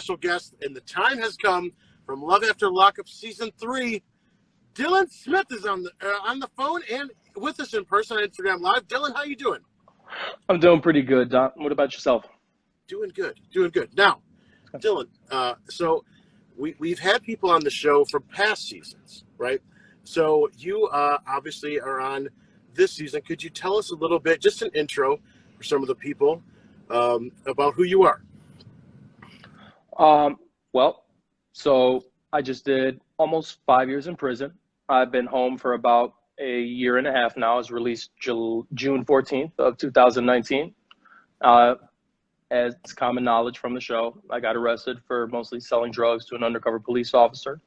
special guest, and the time has come from Love After Lockup Season 3. Dylan Smith is on the phone and with us in person on Instagram Live. Dylan, how you doing? I'm doing pretty good, Don. What about yourself? Doing good. Now, Dylan, so we've had people on the show from past seasons, right? So you obviously are on this season. Could you tell us a little bit, just an intro for some of the people about who you are? Well, so I just did almost 5 years in prison. I've been home for about a year and a half now. I was released June 14th of 2019. As it's common knowledge from the show, I got arrested for mostly selling drugs to an undercover police officer.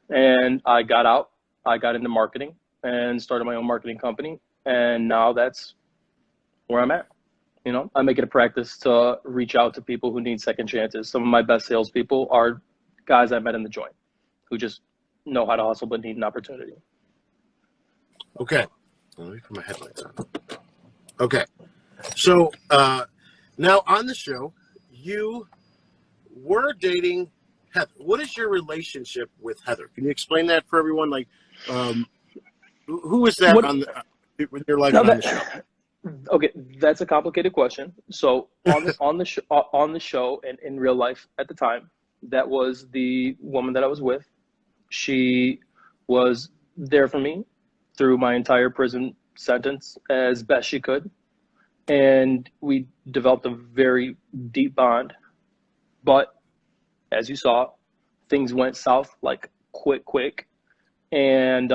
And I got out, I got into marketing and started my own marketing company. And now that's where I'm at. You know, I make it a practice to reach out to people who need second chances. Some of my best salespeople are guys I met in the joint who just know how to hustle but need an opportunity. Okay. Let me put my headlights on. Okay. So now on the show, you were dating Heather. What is your relationship with Heather? Can you explain that for everyone? Like, who is that with your life on the show? Okay, that's a complicated question. So on the show and in real life at the time, that was the woman that I was with. She was there for me through my entire prison sentence as best she could. And we developed a very deep bond. But as you saw, things went south like quick. And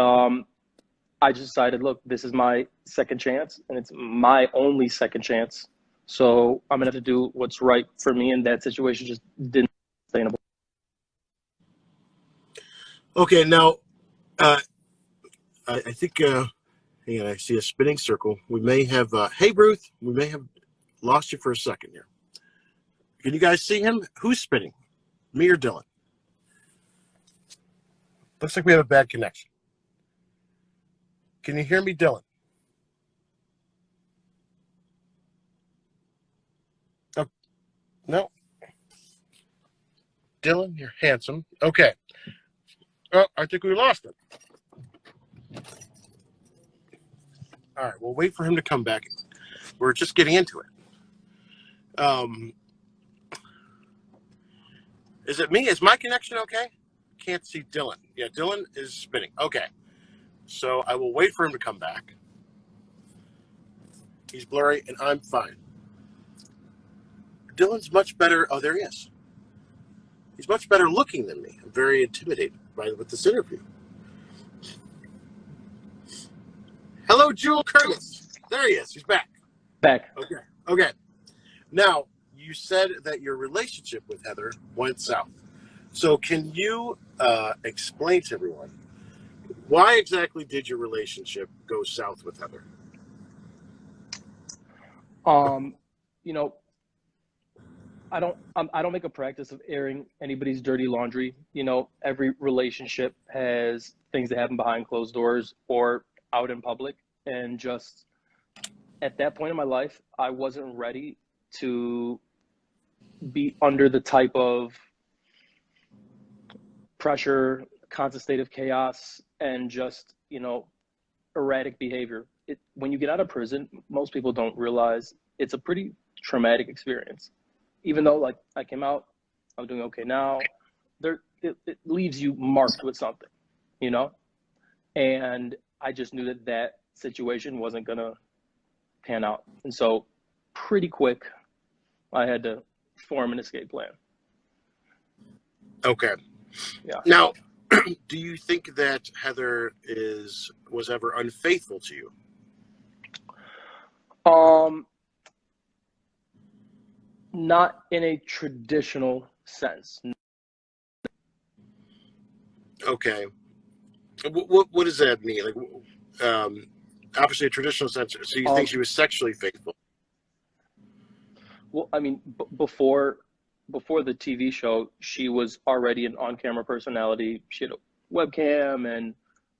I just decided, look, this is my second chance and it's my only second chance. So I'm gonna have to do what's right for me. And that situation just didn't sustainable. Okay, now I think hang on, I see a spinning circle. We may have hey Ruth, we may have lost you for a second here. Can you guys see him? Who's spinning? Me or Dylan? Looks like we have a bad connection. Can you hear me, Dylan? Oh, no. Dylan, you're handsome. Okay. Oh, I think we lost him. All right, we'll wait for him to come back. We're just getting into it. Is it me? Is my connection okay? Can't see Dylan. Yeah, Dylan is spinning. Okay. So I will wait for him to come back. He's blurry and I'm fine. Dylan's much better. Oh, there he is. He's much better looking than me. I'm very intimidated with this interview. Hello, Jewel Curtis. There he is. He's back. Okay. Now, you said that your relationship with Heather went south. So can you explain to everyone, why exactly did your relationship go south with Heather? You know, I don't make a practice of airing anybody's dirty laundry. You know, every relationship has things that happen behind closed doors or out in public. And just at that point in my life, I wasn't ready to be under the type of pressure, constant state of chaos, and just, you know, erratic behavior. When you get out of prison, most people don't realize it's a pretty traumatic experience. Even though, like, I came out, I'm doing okay now, it leaves you marked with something, you know? And I just knew that situation wasn't gonna pan out. And so pretty quick, I had to form an escape plan. Okay. Yeah. Now, do you think that Heather was ever unfaithful to you? Not in a traditional sense. Okay. What does that mean? Like, obviously a traditional sense. So you think she was sexually faithful? Well, I mean, before the TV show, she was already an on-camera personality. She had a webcam and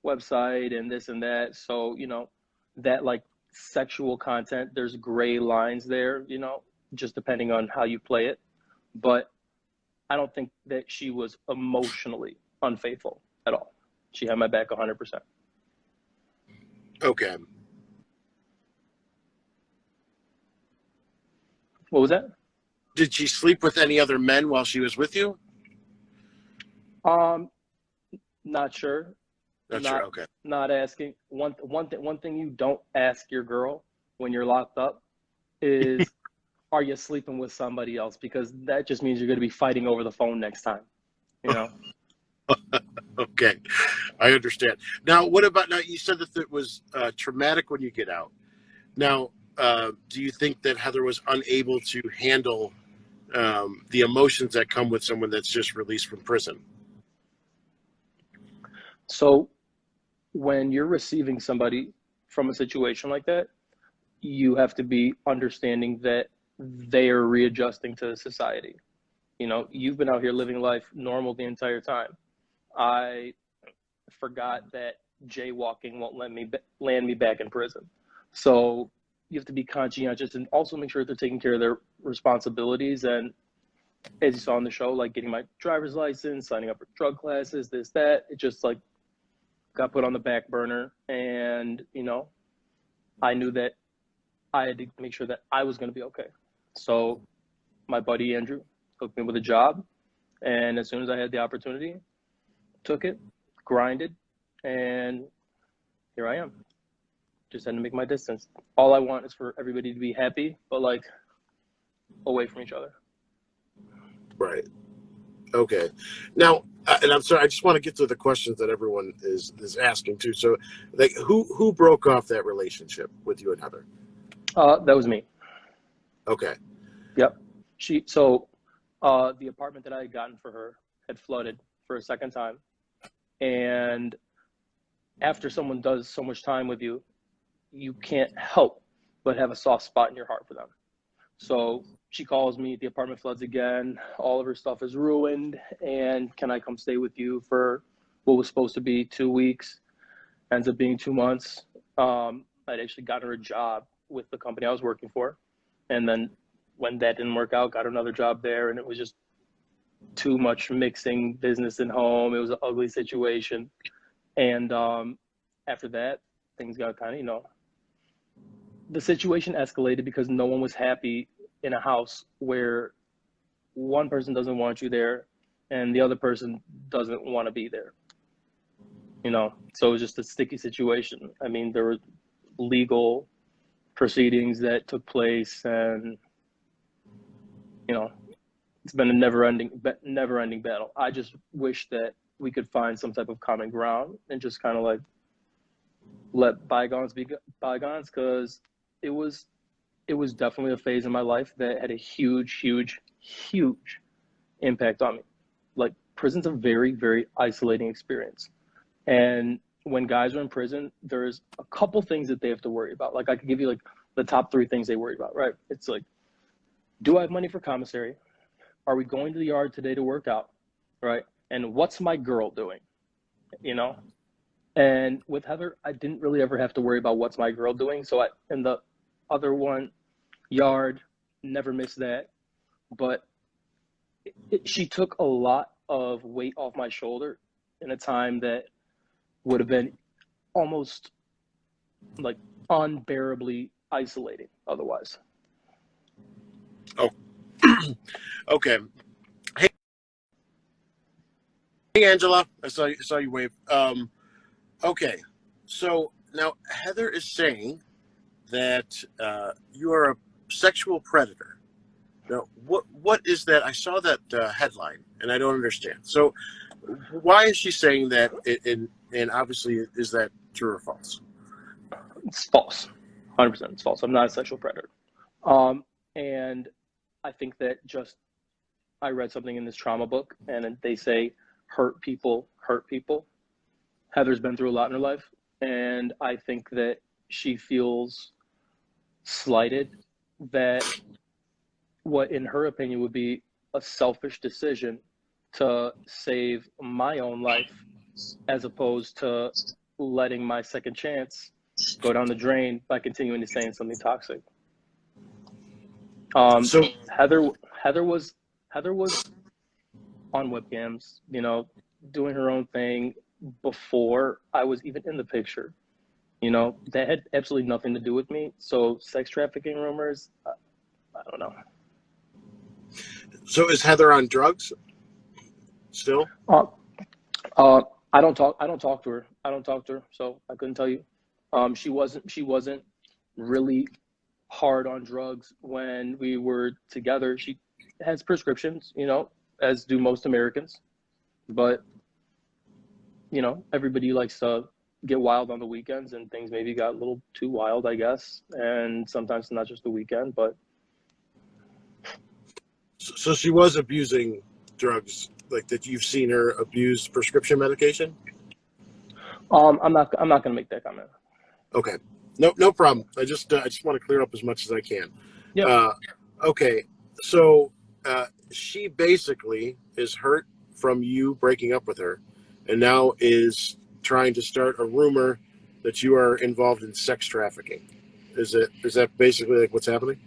website and this and that. So, you know, that like sexual content, there's gray lines there, you know, just depending on how you play it. But I don't think that she was emotionally unfaithful at all. She had my back 100%. Okay. What was that? Did she sleep with any other men while she was with you? Um, Not sure. Not sure. Not Okay. not asking. One thing you don't ask your girl when you're locked up is, are you sleeping with somebody else? Because that just means you're going to be fighting over the phone next time. You know. Okay. I understand. Now, what about now? You said that it was traumatic when you get out. Now, do you think that Heather was unable to handle the emotions that come with someone that's just released from prison? So when you're receiving somebody from a situation like that, you have to be understanding that they are readjusting to society. You know, you've been out here living life normal the entire time. I forgot that jaywalking won't land me back in prison. So you have to be conscientious and also make sure they're taking care of their responsibilities. And as you saw on the show, like getting my driver's license, signing up for drug classes, this, that, it just like got put on the back burner. And, you know, I knew that I had to make sure that I was going to be okay. So my buddy Andrew hooked me with a job. And as soon as I had the opportunity, took it, grinded, and here I am. Just had to make my distance. All I want is for everybody to be happy, but like away from each other. Right. Okay. Now, and I'm sorry, I just want to get to the questions that everyone is asking too. So, like, who broke off that relationship with you and Heather? That was me. Okay. Yep. The apartment that I had gotten for her had flooded for a second time. And after someone does so much time with you, you can't help but have a soft spot in your heart for them. So she calls me, the apartment floods again, all of her stuff is ruined, and can I come stay with you for what was supposed to be 2 weeks? Ends up being 2 months. I'd actually gotten her a job with the company I was working for. And then when that didn't work out, got another job there, and it was just too much mixing business and home. It was an ugly situation. And after that, things got kind of, the situation escalated because no one was happy in a house where one person doesn't want you there and the other person doesn't want to be there. So it was just a sticky situation. I mean, there were legal proceedings that took place, and it's been a never-ending battle. I just wish that we could find some type of common ground and just kind of like let bygones be bygones, because it was definitely a phase in my life that had a huge impact on me. Like, prison's a very, very isolating experience. And when guys are in prison, there's a couple things that they have to worry about. Like, I could give you like the top 3 things they worry about, right? It's like, do I have money for commissary? Are we going to the yard today to work out? Right? And what's my girl doing? And with Heather, I didn't really ever have to worry about what's my girl doing. So in the other one, yard, never missed that. But she took a lot of weight off my shoulder in a time that would have been almost like unbearably isolating otherwise. Oh, okay. Hey, Angela. I saw you wave. Okay. So now Heather is saying that you are a sexual predator. Now, what is that? I saw that headline, and I don't understand. So, why is she saying that? And obviously, is that true or false? It's false. 100% it's false. I'm not a sexual predator. And I think that I read something in this trauma book, and they say hurt people hurt people. Heather's been through a lot in her life, and I think that she feels slighted, that what in her opinion would be a selfish decision to save my own life, as opposed to letting my second chance go down the drain by continuing to say something toxic. So Heather was on webcams, doing her own thing before I was even in the picture. That had absolutely nothing to do with me. So sex trafficking rumors, I don't know. So is Heather on drugs still? Uh, I don't talk. I don't talk to her. I don't talk to her, so I couldn't tell you. She wasn't. She wasn't really hard on drugs when we were together. She has prescriptions, as do most Americans. But everybody likes to get wild on the weekends, and things maybe got a little too wild, I guess. And sometimes not just the weekend, but So she was abusing drugs, like that you've seen her abuse prescription medication? I'm not gonna make that comment. Okay. No problem. I just want to clear up as much as I can. Yep. Okay. So she basically is hurt from you breaking up with her, and now is trying to start a rumor that you are involved in sex trafficking. Is that basically like what's happening?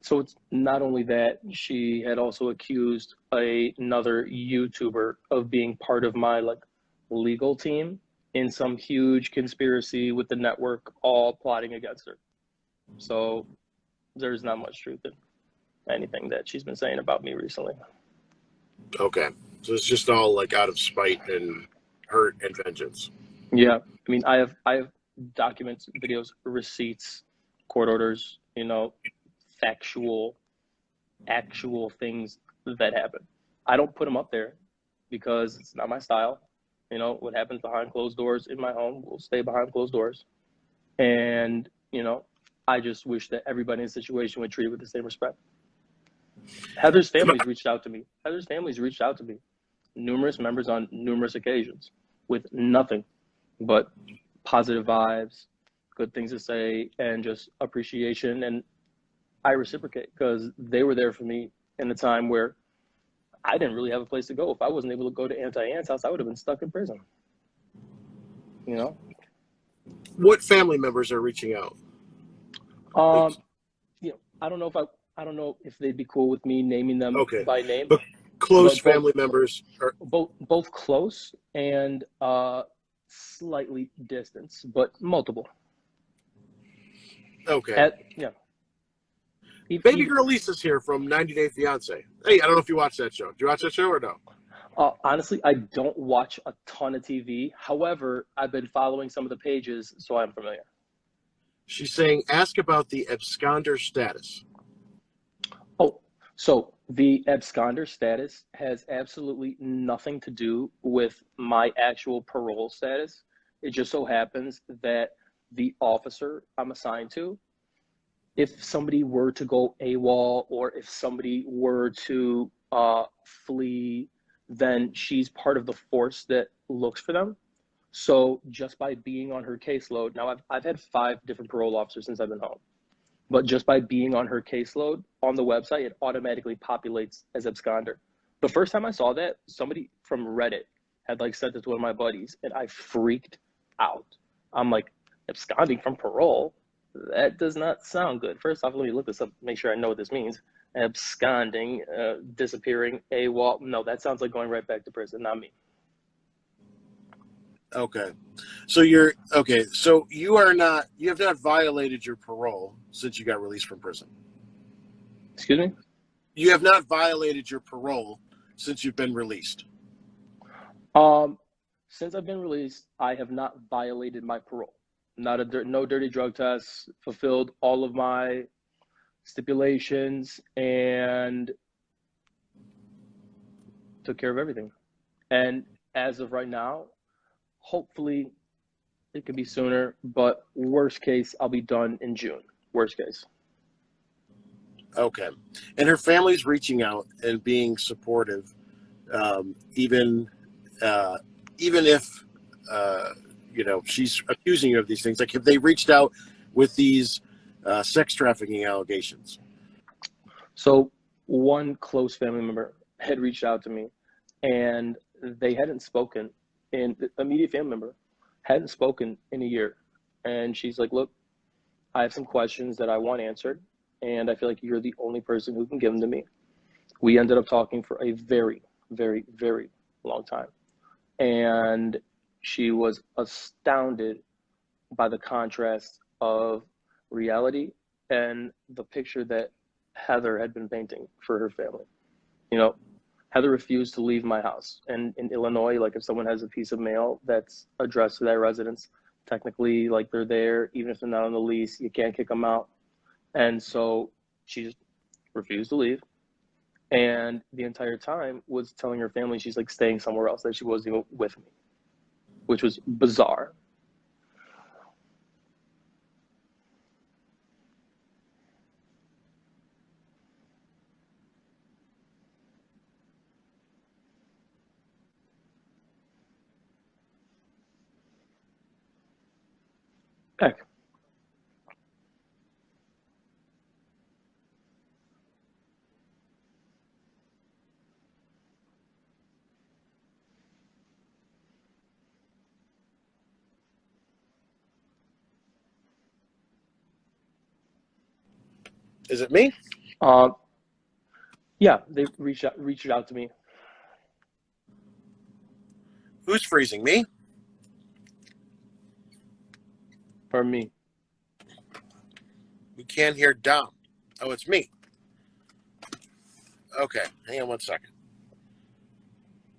So it's not only that, she had also accused another YouTuber of being part of my legal team in some huge conspiracy with the network all plotting against her. So there's not much truth in anything that she's been saying about me recently. Okay. So it's just all like out of spite and hurt and vengeance. Yeah. I mean, I have documents, videos, receipts, court orders, factual, actual things that happen. I don't put them up there because it's not my style. What happens behind closed doors in my home will stay behind closed doors. And, I just wish that everybody in the situation would treat it with the same respect. Heather's family's reached out to me. Heather's family's reached out to me. Numerous members on numerous occasions with nothing but positive vibes, good things to say, and just appreciation. And I reciprocate because they were there for me in a time where I didn't really have a place to go. If I wasn't able to go to Aunt's house, I would have been stuck in prison. What family members are reaching out? Um, I don't know if they'd be cool with me naming them Okay, by name, but close but family members are both close and slightly distance, but multiple. okay. Yeah. Baby girl Lisa's here from 90 Day Fiance. Hey, I don't know if you watch that show. Do you watch that show or no? Honestly, I don't watch a ton of TV. However, I've been following some of the pages, so I'm familiar. She's saying, ask about the absconder status. Oh, so the absconder status has absolutely nothing to do with my actual parole status. It just so happens that the officer I'm assigned to, if somebody were to go AWOL or if somebody were to flee, then she's part of the force that looks for them. So just by being on her caseload, now I've had 5 different parole officers since I've been home, but just by being on her caseload on the website, it automatically populates as absconder. The first time I saw that, somebody from Reddit had sent it to one of my buddies, and I freaked out. I'm like, absconding from parole? That does not sound good. First off, let me look this up, make sure I know what this means. Absconding, disappearing, AWOL. No, that sounds like going right back to prison, not me. Okay. So you have not violated your parole since you got released from prison. Excuse me? You have not violated your parole since you've been released. Since I've been released, I have not violated my parole. No dirty drug tests, fulfilled all of my stipulations, and took care of everything. And as of right now, hopefully it could be sooner, but worst case, I'll be done in June. Worst case. Okay. And her family's reaching out and being supportive, even if she's accusing you of these things. Like, have they reached out with these sex trafficking allegations? So one close family member had reached out to me, and they hadn't spoken. And an immediate family member hadn't spoken in a year. And she's like, look, I have some questions that I want answered, and I feel like you're the only person who can give them to me. We ended up talking for a very, very, very long time. And she was astounded by the contrast of reality and the picture that Heather had been painting for her family. You know, Heather refused to leave my house. And in Illinois, like if someone has a piece of mail that's addressed to that residence, technically, like they're there, even if they're not on the lease, you can't kick them out. And so she just refused to leave. And the entire time was telling her family she's like staying somewhere else, that she wasn't even with me, which was bizarre. Heck, Is it me? um, yeah, they reached out to me. Who's freezing? Me? For me. We can't hear Dom. Oh, it's me. Okay, hang on one second.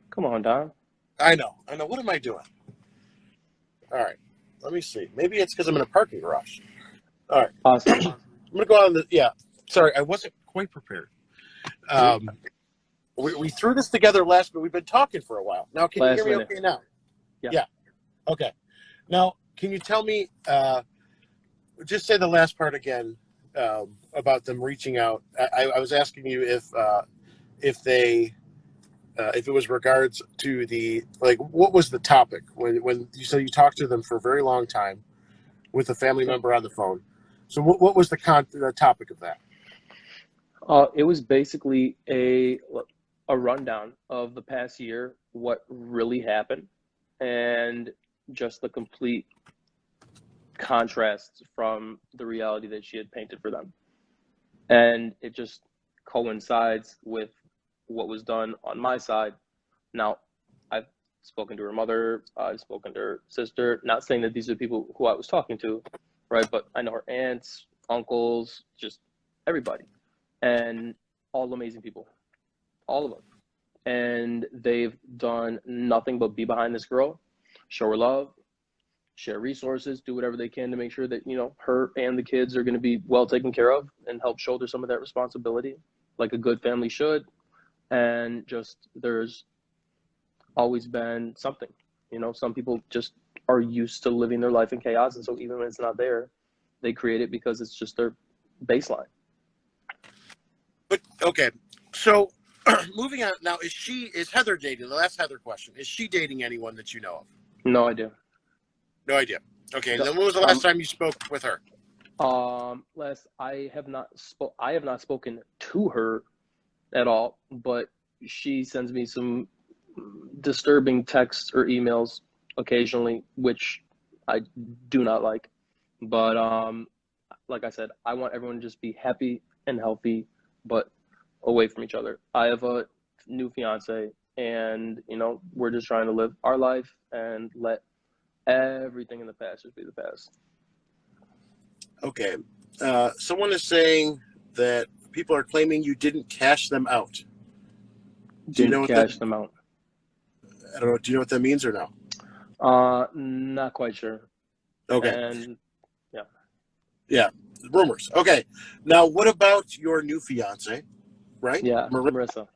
Come on, Don. I know. What am I doing? All right, let me see. Maybe it's because I'm in a parking garage. All right. Possibly. I'm going to go on the, yeah. Sorry, I wasn't quite prepared. We threw this together last, but we've been talking for a while. Now, can you hear Last me minute. okay now? Yeah. Okay. Now, can you tell me, just say the last part again about them reaching out. I was asking you if they, if it was regards to the, like, what was the topic when you said you talked to them for a very long time with a family member on the phone. So what was the topic of that? It was basically a rundown of the past year, what really happened, and just the complete contrast from the reality that she had painted for them. And it just coincides with what was done on my side. Now, I've spoken to her mother, I've spoken to her sister, not saying that these are people who I was talking to, right? But I know her aunts, uncles, just everybody, and all amazing people, all of them. And they've done nothing but be behind this girl, show her love, share resources, do whatever they can to make sure that, you know, her and the kids are going to be well taken care of, and help shoulder some of that responsibility like a good family should. And just there's always been something, you know, some people just are used to living their life in chaos, and so even when it's not there, they create it because it's just their baseline. But okay, so moving on now, is Heather dating? The last Heather question: is she dating anyone that you know of? No idea. No idea. Okay, and No. then when was the last time you spoke with her? Last I have not spoken to her at all, but she sends me some disturbing texts or emails occasionally, which I do not like. But like I said, I want everyone to just be happy and healthy, but away from each other. I have a new fiance, and you know, we're just trying to live our life and let everything in the past just be the past. Okay, someone is saying that people are claiming you didn't cash them out. Do you know Didn't what that? cash them out. I don't know. Do you know what that means or no? Not quite sure. Okay. And yeah. Yeah. Rumors. Okay. Now, what about your new fiance? Right. Yeah, Marissa.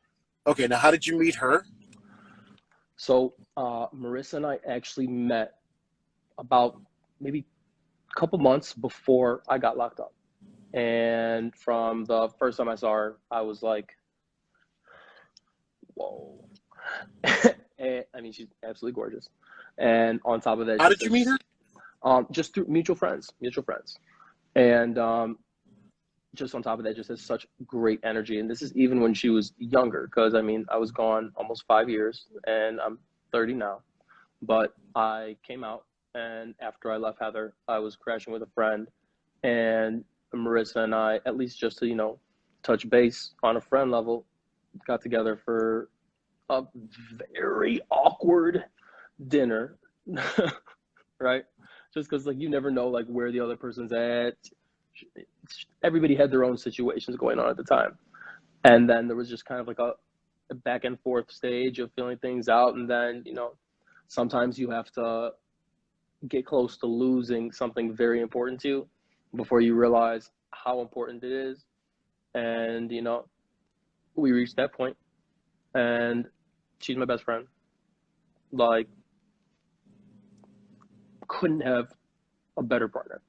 Okay. Now, how did you meet her? So Marissa and I actually met about maybe a couple months before I got locked up. And from the first time I saw her, I was like, whoa. And I mean, she's absolutely gorgeous. And on top of that, How did you meet her? just through mutual friends. And just on top of that, just has such great energy. And this is even when she was younger, because I mean, I was gone almost 5 years, and I'm 30 now. But I came out, and after I left Heather, I was crashing with a friend, and Marissa and I, at least just to, you know, touch base on a friend level, got together for a very awkward dinner, right? Just because like you never know like where the other person's at. Everybody had their own situations going on at the time, and then there was just kind of like a back and forth stage of feeling things out, and then sometimes you have to get close to losing something very important to you before you realize how important it is. And we reached that point, and she's my best friend. Like, couldn't have a better partner.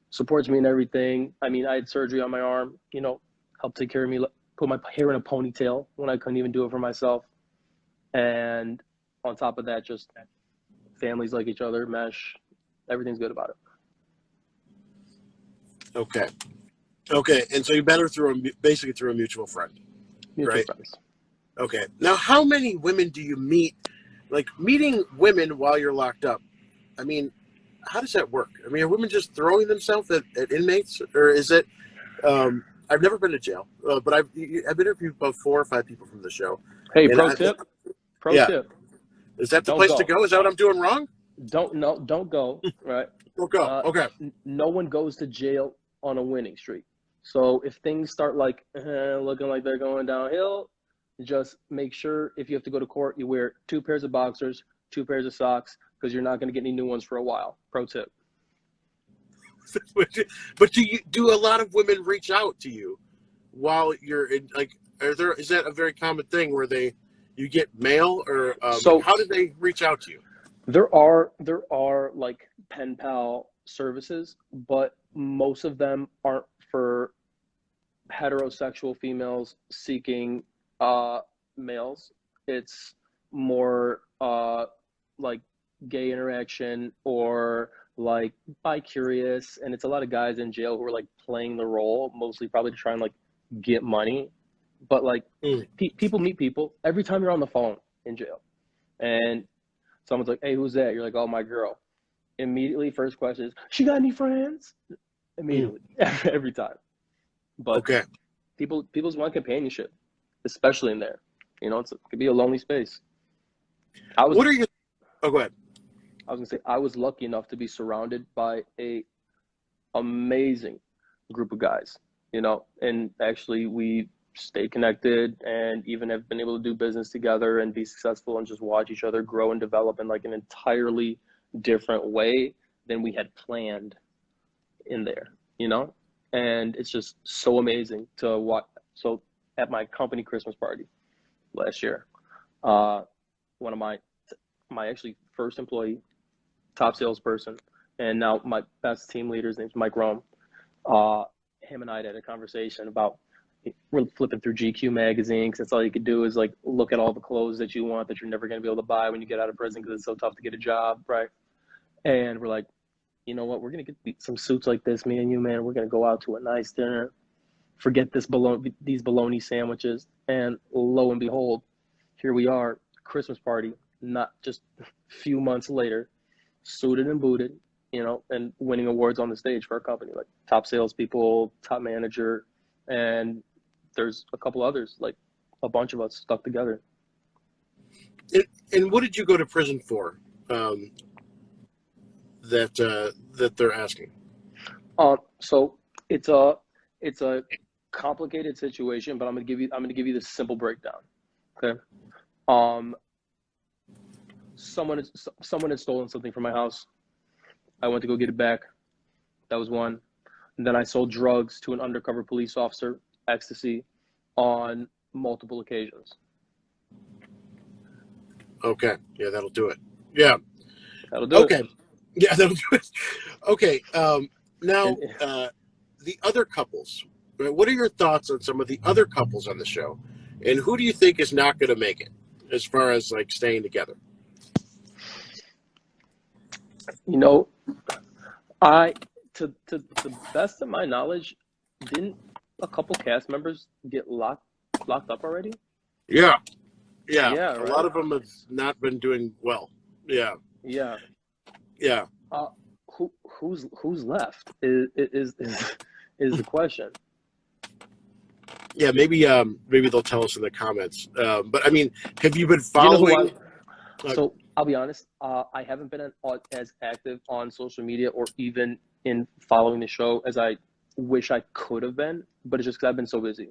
Supports me in everything. I mean, I had surgery on my arm, helped take care of me, put my hair in a ponytail when I couldn't even do it for myself. And on top of that, just families like each other, mesh, everything's good about it. Okay. And so you met her basically through a mutual friend. Mutual right? friends. Okay. Now, how many women do you meet? Like, meeting women while you're locked up, I mean, how does that work? I mean, are women just throwing themselves at inmates? Or is it, I've never been to jail, but I've interviewed about 4 or 5 people from the show. Hey, And pro tip. Is that the Don't place go. to go? Is that what I'm doing wrong? Don't go, right? Don't go. Okay. No one goes to jail on a winning streak. So if things start like looking like they're going downhill, just make sure if you have to go to court, you wear 2 pairs of boxers, 2 pairs of socks, because you're not going to get any new ones for a while. Pro tip. But do a lot of women reach out to you while you're in, like, is that a very common thing where you get mail, or So how did they reach out to you? there are like pen pal services, but most of them aren't for heterosexual females seeking males. It's more like gay interaction, or like bi-curious, and it's a lot of guys in jail who are like playing the role, mostly probably to try and like get money. But like people meet people every time you're on the phone in jail, and someone's like, "Hey, who's that?" You're like, "Oh, my girl." Immediately, first question is, "She got any friends?" Immediately, every time. But Okay. people's want companionship, especially in there. It could be a lonely space. Oh, go ahead. I was gonna say I was lucky enough to be surrounded by a amazing group of guys, and actually we stay connected and even have been able to do business together and be successful and just watch each other grow and develop in like an entirely different way than we had planned in there, and it's just so amazing to watch. So at my company Christmas party last year, one of my actually first employee, top salesperson, and now my best team leader, his name's Mike Rome. Him and I had a conversation about, we're flipping through GQ magazine, because that's all you could do is like look at all the clothes that you want that you're never going to be able to buy when you get out of prison, because it's so tough to get a job, right? And we're like, you know what, we're going to get some suits like this, me and you, man. We're going to go out to a nice dinner, forget these bologna sandwiches, and lo and behold, here we are, Christmas party, not just a few months later, suited and booted, and winning awards on the stage for our company, like top salespeople, top manager, and there's a couple others, like a bunch of us stuck together. And what did you go to prison for? That they're asking. So it's a complicated situation, but I'm gonna give you the simple breakdown. Okay. Someone had stolen something from my house. I went to go get it back. That was one. And then I sold drugs to an undercover police officer, ecstasy, on multiple occasions. Okay. Yeah, that'll do it. Yeah. That'll do it. Okay. Yeah, that'll do it. Okay. Now, the other couples. What are your thoughts on some of the other couples on the show, and who do you think is not going to make it as far as like staying together? To the best of my knowledge, didn't a couple cast members get locked up already? Yeah. Yeah, A right? lot of them have not been doing well. Yeah. Who's left is the question. Yeah, maybe they'll tell us in the comments. But I mean, have you been You know who I? following? So I'll be honest. I haven't been as active on social media or even in following the show as I wish I could have been. But it's just because I've been so busy.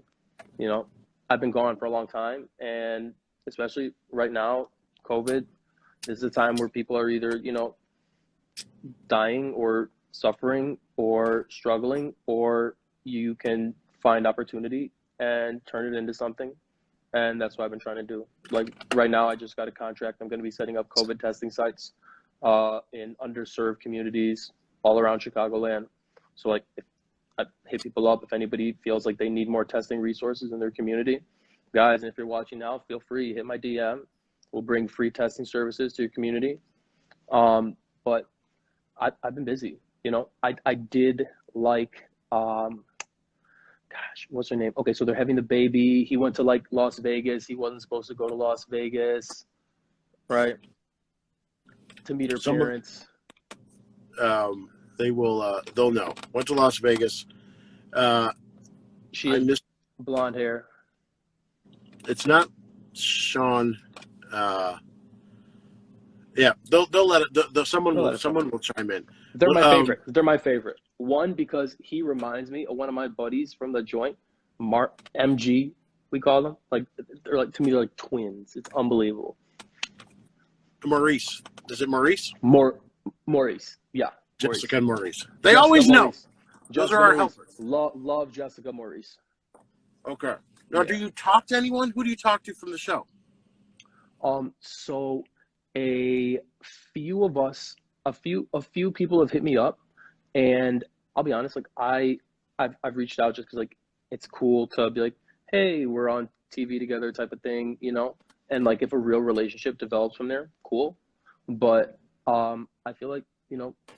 You know, I've been gone for a long time, and especially right now, COVID. This is a time where people are either dying or suffering or struggling, or you can find opportunity and turn it into something. And that's what I've been trying to do. Like right now, I just got a contract. I'm going to be setting up COVID testing sites in underserved communities all around Chicagoland. So like, if I hit people up if anybody feels like they need more testing resources in their community, guys. And if you're watching now, feel free, hit my DM. We'll bring free testing services to your community. But I've been busy. I did like gosh, what's her name? Okay, so they're having the baby. He went to like Las Vegas. He wasn't supposed to go to Las Vegas, right? To meet her parents. They'll know. Went to Las Vegas. She has blonde hair. It's not Sean. Yeah, they'll let it. Someone will chime in. They're my favorite. They're my favorite. One, because he reminds me of one of my buddies from the joint, MG. We call them they're like, to me, they're like twins. It's unbelievable. Maurice, is it Maurice? Maurice, yeah. Jessica and Maurice. They always know. Those are our helpers. Love Jessica Maurice. Okay. Now, do you talk to anyone? Who do you talk to from the show? So a few of us, a few people have hit me up, and I'll be honest, like I've reached out just because like it's cool to be like, hey, we're on TV together type of thing, and like if a real relationship develops from there, cool. But I feel like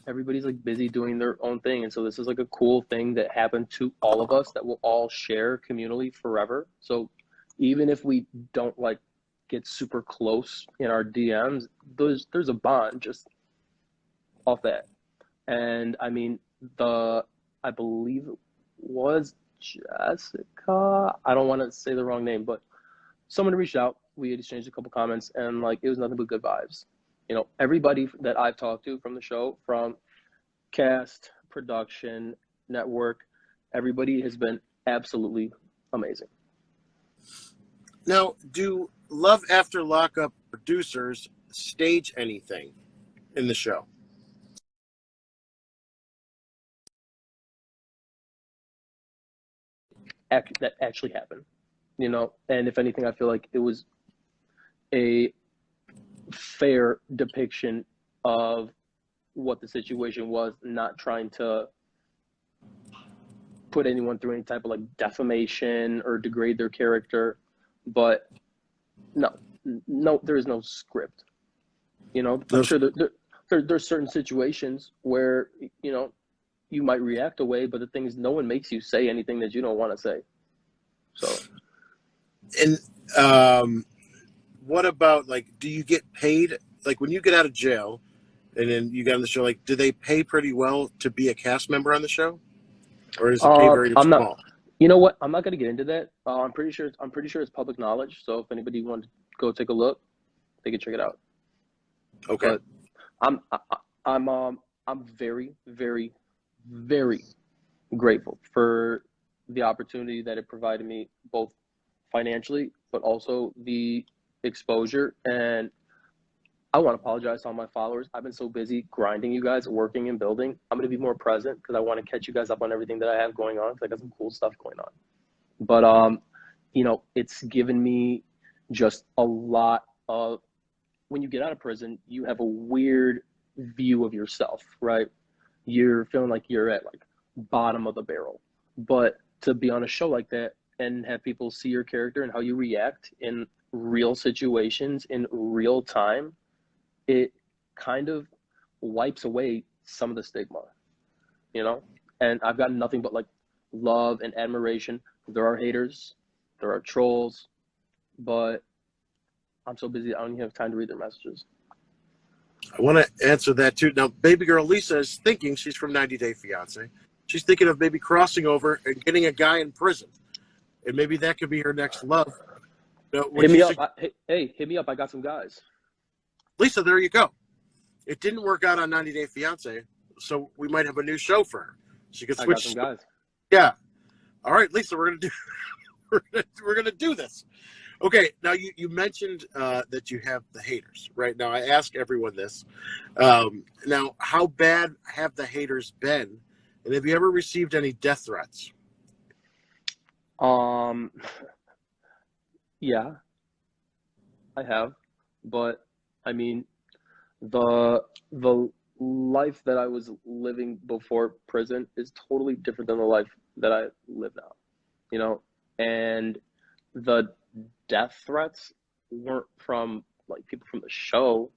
everybody's like busy doing their own thing, and so this is like a cool thing that happened to all of us that we'll all share communally forever. So even if we don't like get super close in our DMs, there's a bond just off that. And I mean, I believe it was Jessica. I don't want to say the wrong name, but someone reached out. We had exchanged a couple comments, and like it was nothing but good vibes. Everybody that I've talked to from the show, from cast, production, network, everybody has been absolutely amazing. Now, do Love After Lockup producers stage anything in the show? That actually happened, and if anything, I feel like it was a fair depiction of what the situation was, not trying to put anyone through any type of like defamation or degrade their character. But no, there is no script. I'm sure there's certain situations where you might react away, but the thing is, no one makes you say anything that you don't want to say. So, and what about like, do you get paid like when you get out of jail and then you get on the show? Like, do they pay pretty well to be a cast member on the show, or is it pay very small? You know what? I'm not going to get into that. I'm pretty sure it's public knowledge. So if anybody wants to go take a look, they can check it out. Okay. But I'm very, very, very grateful for the opportunity that it provided me, both financially, but also the exposure. And I want to apologize to all my followers. I've been so busy grinding you guys, working and building. I'm going to be more present because I want to catch you guys up on everything that I have going on, because I got some cool stuff going on. But it's given me just a lot of, when you get out of prison, you have a weird view of yourself, right? You're feeling like you're at like bottom of the barrel. But to be on a show like that and have people see your character and how you react in real situations in real time, it kind of wipes away some of the stigma, and I've gotten nothing but like love and admiration. There are haters, there are trolls, but I'm so busy I don't even have time to read their messages. I want to answer that too. Now, baby girl Lisa is thinking, she's from 90 Day Fiance. She's thinking of maybe crossing over and getting a guy in prison. and maybe that could be her next love. Hit me up. Hey, hit me up. I got some guys. Lisa, there you go. It didn't work out on 90 Day Fiance, so we might have a new show for her. She could switch. I got some guys. Yeah. All right, Lisa, we're gonna do this. Okay. Now you mentioned that you have the haters, right? Now I ask everyone this. Now, how bad have the haters been, and have you ever received any death threats? Yeah, I have, but I mean, the life that I was living before prison is totally different than the life that I live now, you know, and the death threats weren't from like people from the show.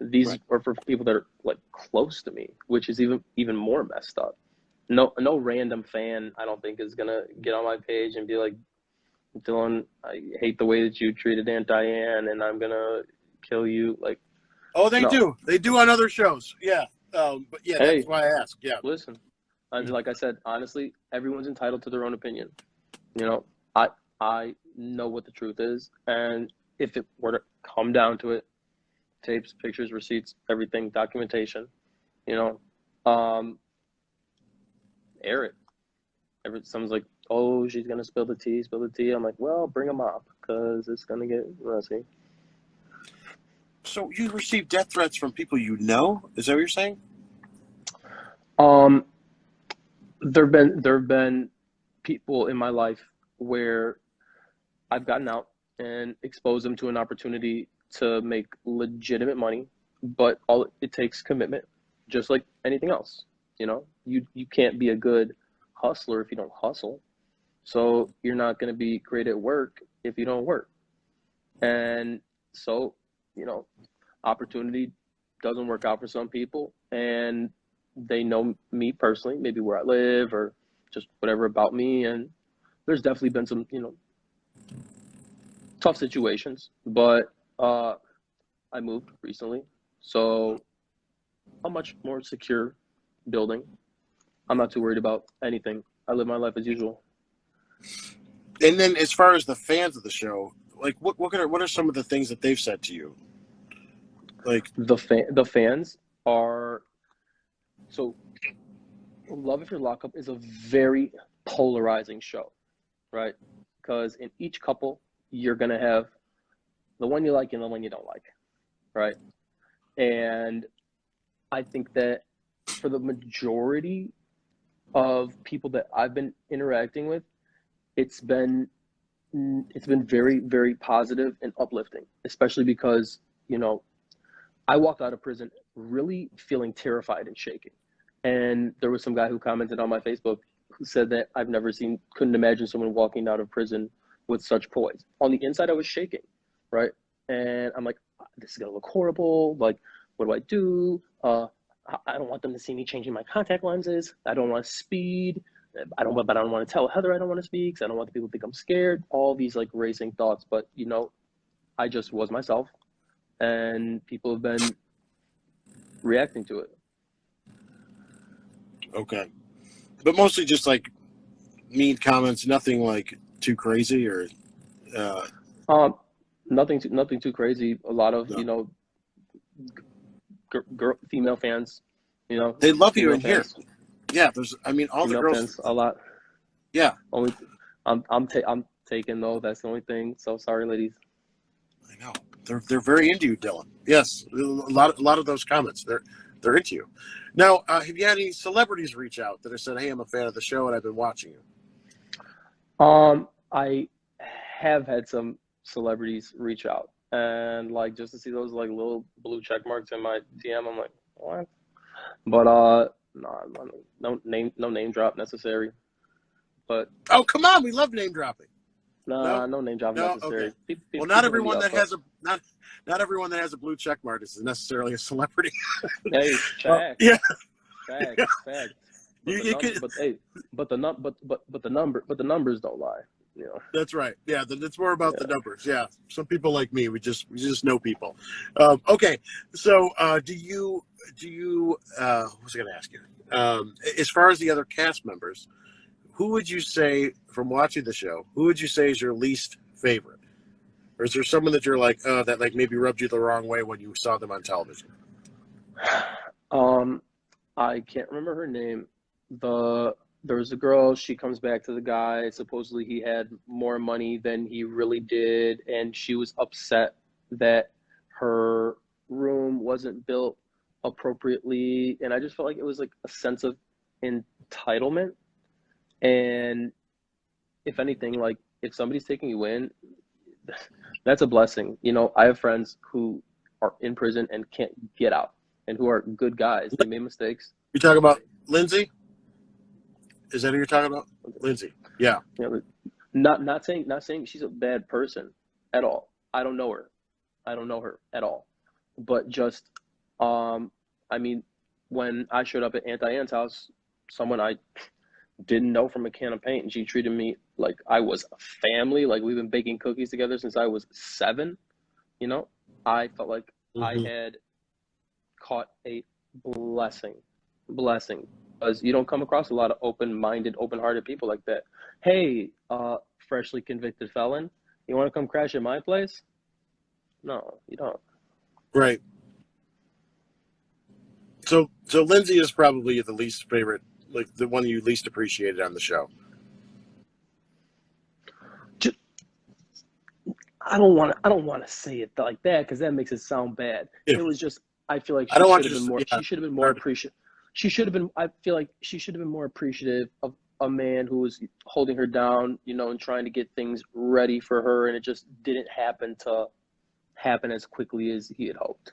These Right. are for people that are like close to me, which is even more messed up. No random fan I don't think is gonna get on my page and be like, Dylan, I hate the way that you treated Aunt Diane, and I'm gonna kill you. Like, Oh, they no. do. They do on other shows. Yeah. But yeah, Hey, that's why I asked. Yeah. listen, like I said, honestly, everyone's entitled to their own opinion. You know, I know what the truth is, and if it were to come down to it, tapes, pictures, receipts, everything, documentation, you know, air it. Someone's like, oh, she's gonna spill the tea, spill the tea. I'm like, well, bring them up because it's gonna get messy. So you receive death threats from people you know? Is that what you're saying? There've been people in my life where I've gotten out and exposed them to an opportunity to make legitimate money, but all it takes commitment, just like anything else. You know, you can't be a good hustler if you don't hustle. So you're not going to be great at work if you don't work. And so, you know, opportunity doesn't work out for some people, and they know me personally, maybe where I live or just whatever about me. And there's definitely been some, you know, tough situations, but I moved recently, so a much more secure building. I'm not too worried about anything. I live my life as usual. And then, as far as the fans of the show, like what are some of the things that they've said to you? Like The fans are so. Love If You're Lockup is a very polarizing show, right? Because in each couple, you're gonna have the one you like and the one you don't like, right? And I think that for the majority of people that I've been interacting with, it's been very, very positive and uplifting, especially because, you know, I walked out of prison really feeling terrified and shaking. And there was some guy who commented on my Facebook who said that couldn't imagine someone walking out of prison with such poise. On the inside, I was shaking, right? And I'm like, this is gonna look horrible. Like, what do I do? I don't want them to see me changing my contact lenses. I don't want to speed. But I don't want to tell Heather I don't want to speak because I don't want the people to think I'm scared. All these like racing thoughts, but you know, I just was myself, and people have been reacting to it. okay, but mostly just like mean comments, nothing like too crazy or. Nothing too crazy. A lot of No. you know, female fans. You know, They love you female in fans, here. Yeah, all the female girls. fans a lot. Yeah, I'm taking though. That's the only thing. So sorry, ladies. I know they're very into you, Dylan. Yes, a lot of those comments they're into you. Now, have you had any celebrities reach out that have said, "Hey, I'm a fan of the show and I've been watching you"? I have had some celebrities reach out and like just to see those like little blue check marks in my DM. I'm like, what? But no name drop necessary. But Oh, come on, we love name dropping. no name drop No, necessary. okay. Well, Not everyone that has a blue check mark is necessarily a celebrity. Hey, check. Yeah, Fact. But the numbers don't lie. You know. that's right. Yeah, it's more about the numbers. Yeah, some people like me, we just know people. Okay, so do you? What was I going to ask you? As far as the other cast members, who would you say, from watching the show, who would you say is your least favorite? Or is there someone that you're like, oh, that like maybe rubbed you the wrong way when you saw them on television? I can't remember her name. There was a girl, she comes back to the guy. Supposedly he had more money than he really did, and she was upset that her room wasn't built appropriately. And I just felt like it was like a sense of entitlement. And if anything, like if somebody's taking you in, that's a blessing. You know, I have friends who are in prison and can't get out and who are good guys. They made mistakes. You talking about Lindsay? Is that who you're talking about? Lindsay. Yeah. You know, not saying she's a bad person at all. I don't know her. I don't know her at all. But just I mean, when I showed up at Aunt Diane's house, someone I didn't know from a can of paint, and she treated me like I was a family, like we've been baking cookies together since I was 7. You know, I felt like I had caught a blessing, because you don't come across a lot of open-minded, open-hearted people like that. Hey, freshly convicted felon, you want to come crash at my place? No, you don't. Right. So Lindsay is probably the least favorite, like the one you least appreciated on the show. I don't want to say it like that because that makes it sound bad. Yeah. It was just, I feel like I don't want she you should have to. been more. Yeah, She should have been more appreciative. She should have been. I feel like she should have been more appreciative of a man who was holding her down, you know, and trying to get things ready for her, and it just didn't happen as quickly as he had hoped.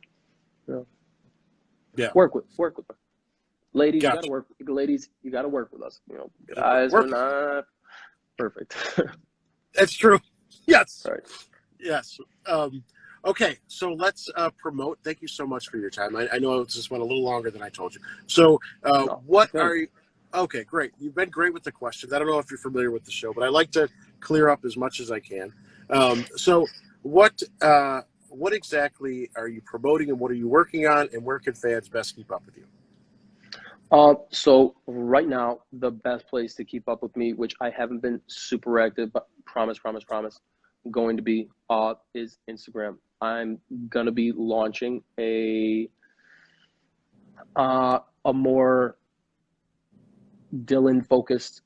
You know? Yeah. Work with her. Ladies, Gotcha. you gotta work. Ladies, you gotta work with us. You know, guys are not perfect. That's true. Yes. Right. Yes. Okay, so let's promote. Thank you so much for your time. I know it just went a little longer than I told you. So, what are you? Okay, great. You've been great with the questions. I don't know if you're familiar with the show, but I like to clear up as much as I can. So, what exactly are you promoting, and what are you working on, and where can fans best keep up with you? So right now, the best place to keep up with me, which I haven't been super active, but promise, going to be is Instagram. I'm gonna be launching a more Dylan focused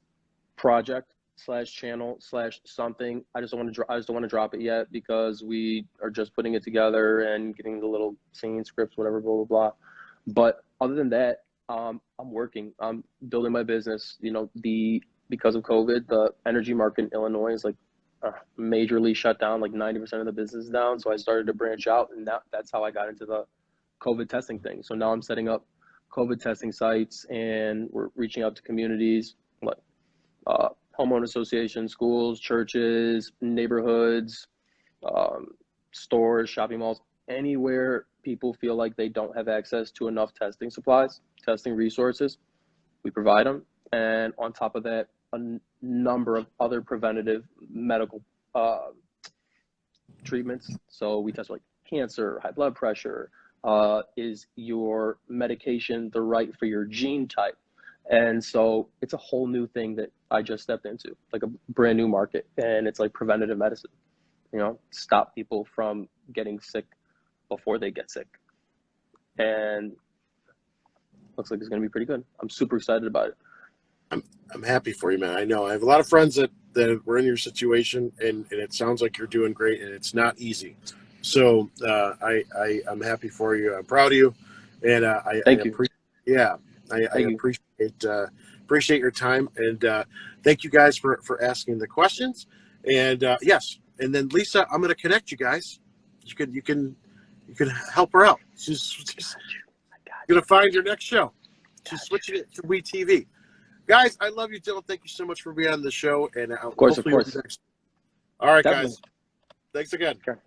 project / channel / something. I just don't want to drop it yet because we are just putting it together and getting the little singing scripts, whatever, blah blah blah. But other than that, I'm working. I'm building my business. You know, because of COVID, the energy market in Illinois is like majorly shut down. Like 90% of the business is down. So I started to branch out, and that's how I got into the COVID testing thing. So now I'm setting up COVID testing sites, and we're reaching out to communities like homeowner associations, schools, churches, neighborhoods, stores, shopping malls, anywhere people feel like they don't have access to enough testing supplies, testing resources. We provide them. And on top of that, a number of other preventative medical treatments. So we test like cancer, high blood pressure. Is your medication the right for your gene type? And so it's a whole new thing that I just stepped into, like a brand new market. And it's like preventative medicine, you know, stop people from getting sick before they get sick. And looks like it's going to be pretty good. I'm super excited about it. I'm happy for you, man. I know I have a lot of friends that were in your situation, and it sounds like you're doing great, and it's not easy. So I'm happy for you. I'm proud of you, and Thank you. Appreciate your time, and thank you guys for asking the questions. And yes, and then Lisa, I'm going to connect you guys. You can help her out. She's going to find your next show. She's switching it to WeTV. Guys, I love you, Dylan. Thank you so much for being on the show. And of course. All right, Definitely. guys. Thanks again. Okay.